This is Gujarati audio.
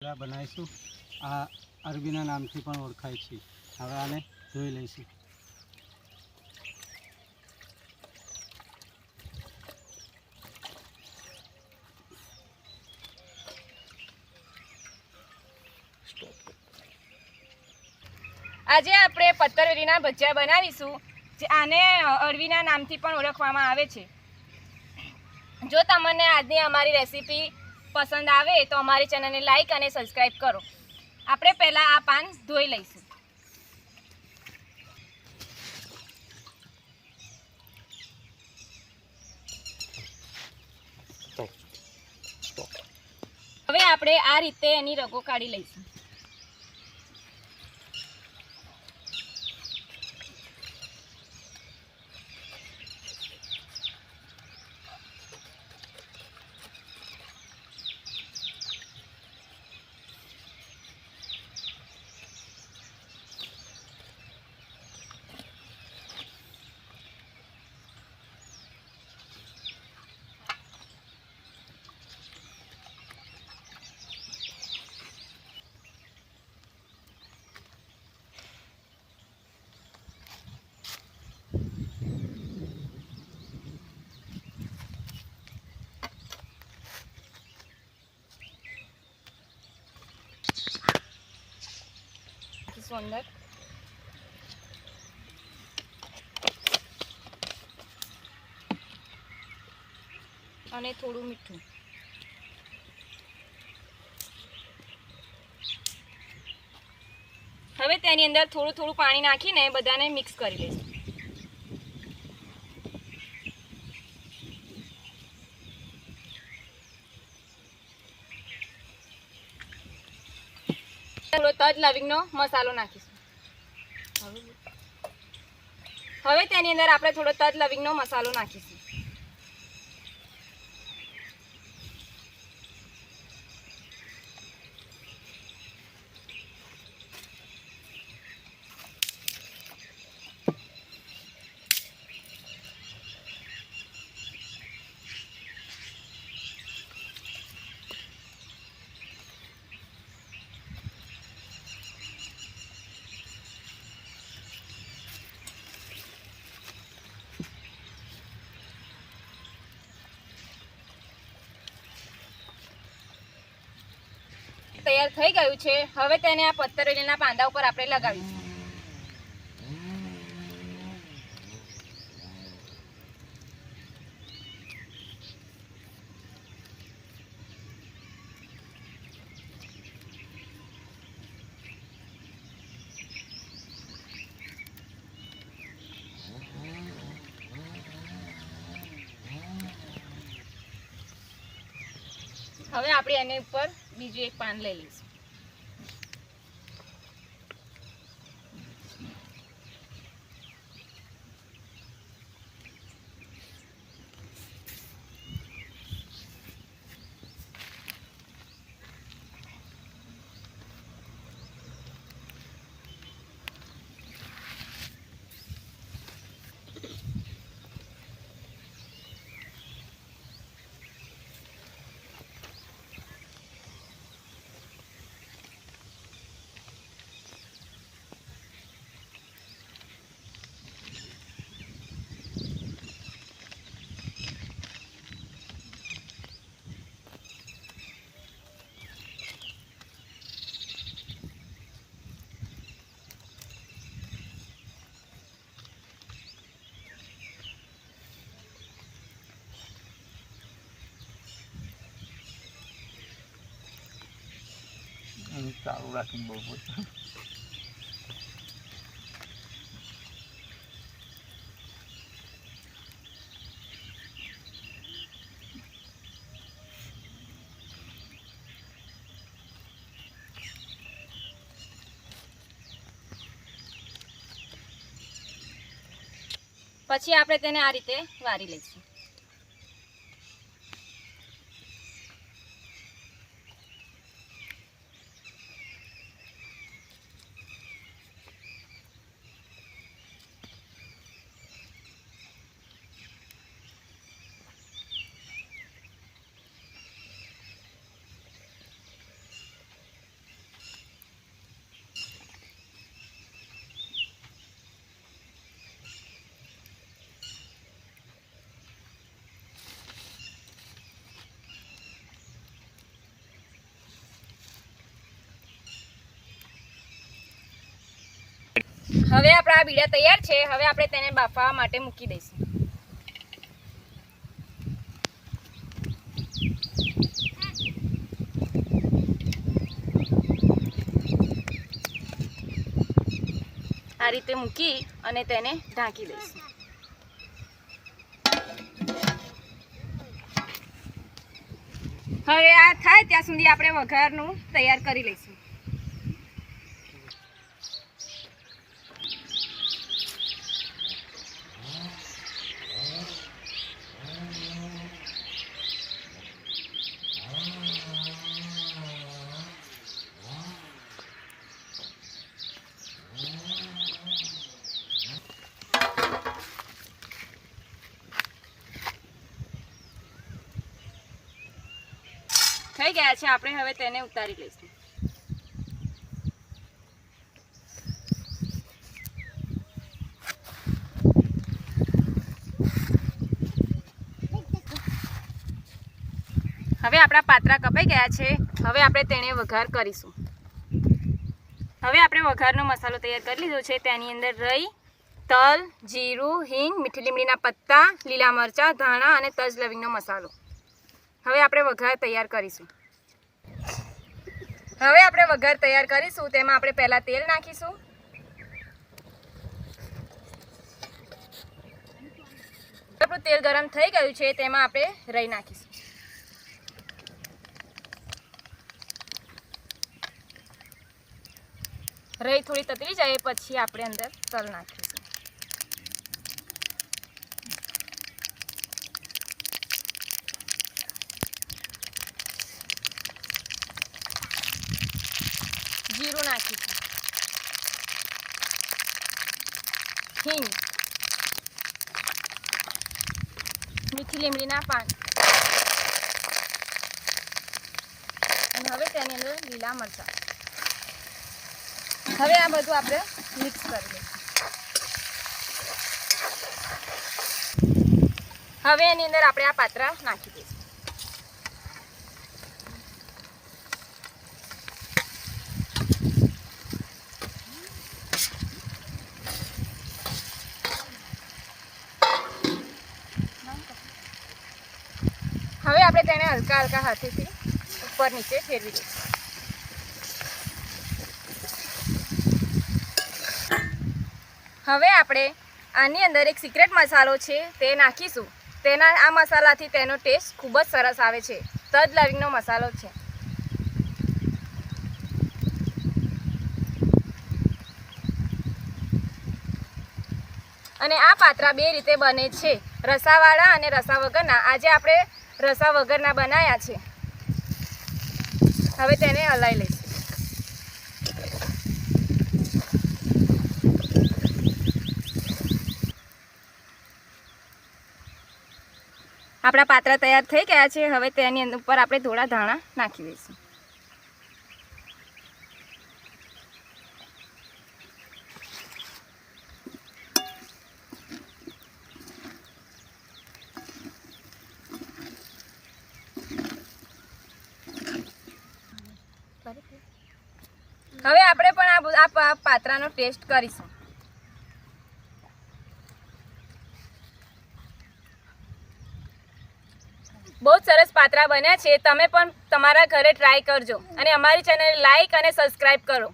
બનાવીશું. આ અરબીના નામથી પણ ઓળખાય છે. હવે આને ધોઈ લઈશું. આજે આપણે પત્તરવેલીના ભજીયા બનાવીશું. આને અળવીના નામથી પણ ઓળખવામાં આવે છે. જો તમને આજની અમારી રેસીપી પસંદ આવે તો અમારી ચેનલને લાઈક અને સબસ્ક્રાઈબ કરો. આપણે પહેલાં આ પાન ધોઈ લઈશું. હવે આપણે આ રીતે એની રગો કાઢી લઈશું. અંદર અને થોડું મીઠું. હવે તેની અંદર થોડું પાણી નાખીને બધાને મિક્સ કરી લઈશું. થોડો તજ લવિંગનો મસાલો નાખીશું. હવે તેની અંદર આપણે થોડો તજ લવિંગનો મસાલો નાખીશું. તૈયાર થઈ ગયું છે. હવે તેને આ પત્તરવેલીના પાંદા ઉપર આપણે લગાવીશું. હવે આપણે એની ઉપર બીજું એક પાન લઈ લઈશું. ચાલુ રાખીને બહુ પછી આપણે તેને આ રીતે વારી લઈશું. હવે આપણા બીડા તૈયાર છે. હવે આપણે તેને બાફવા માટે મૂકી દઈશું. આ રીતે મૂકી અને તેને ઢાંકી દઈશું. હવે આ થાય ત્યાં સુધી આપણે વઘારનું તૈયાર કરી લઈશું. થઈ ગયા છે. આપણે હવે તેને ઉતારી લઈશું. હવે આપણા પાત્રા કપાઈ ગયા છે. હવે આપણે તેને વઘાર કરીશું. હવે આપણે વઘારનો મસાલો તૈયાર કરી લીધો છે. તેની અંદર રાઈ, તલ, જીરું, હિંગ, મીઠી લીમડીના પત્તા, લીલા મરચાં, ધાણા અને તજ લવિંગનો મસાલો. હવે આપણે વઘાર તૈયાર કરીશું. તેમાં આપણે પહેલાં તેલ નાખીશું. આપણું તેલ ગરમ થઈ ગયું છે. તેમાં આપણે રાઈ નાખીશું. રાઈ થોડી તતરી જાય પછી આપણે અંદર તલ નાખીશું. જીરું નાખીશું. હિંગ, મીઠી લીમડીના પાન અને હવે તેની અંદર લીલા મરચાં. હવે આ બધું આપણે મિક્સ કરી દઈશું. હવે એની અંદર આપણે આ પાત્રા નાખી દઈશું. હવે આપણે તેને હલકા હલકા હાથેથી ઉપર નીચે ફેરવી દઈશું. હવે આપણે આની અંદર એક સિક્રેટ મસાલો છે તે નાખીશું. આ મસાલાથી તેનો ટેસ્ટ ખૂબ જ સરસ આવે છે. તજ લવિંગનો મસાલો છે. અને આ પાત્રા બે રીતે બને છે, રસાવાળા અને રસા વગરના. આજે આપણે રસા વગરના બનાવ્યા છે. હવે તેને હલાવી લઈશું. આપણા પાત્રા તૈયાર થઈ ગયા છે. હવે તેની ઉપર આપણે થોડા ધાણા નાખી દઈશું. હવે આપણે પણ આ પાત્રાનો ટેસ્ટ કરીશું. બહુ સરસ પાત્રા બન્યા છે. તમે પણ તમારા ઘરે ટ્રાય કરજો અને અમારી ચેનલ લાઈક અને સબસ્ક્રાઈબ કરો.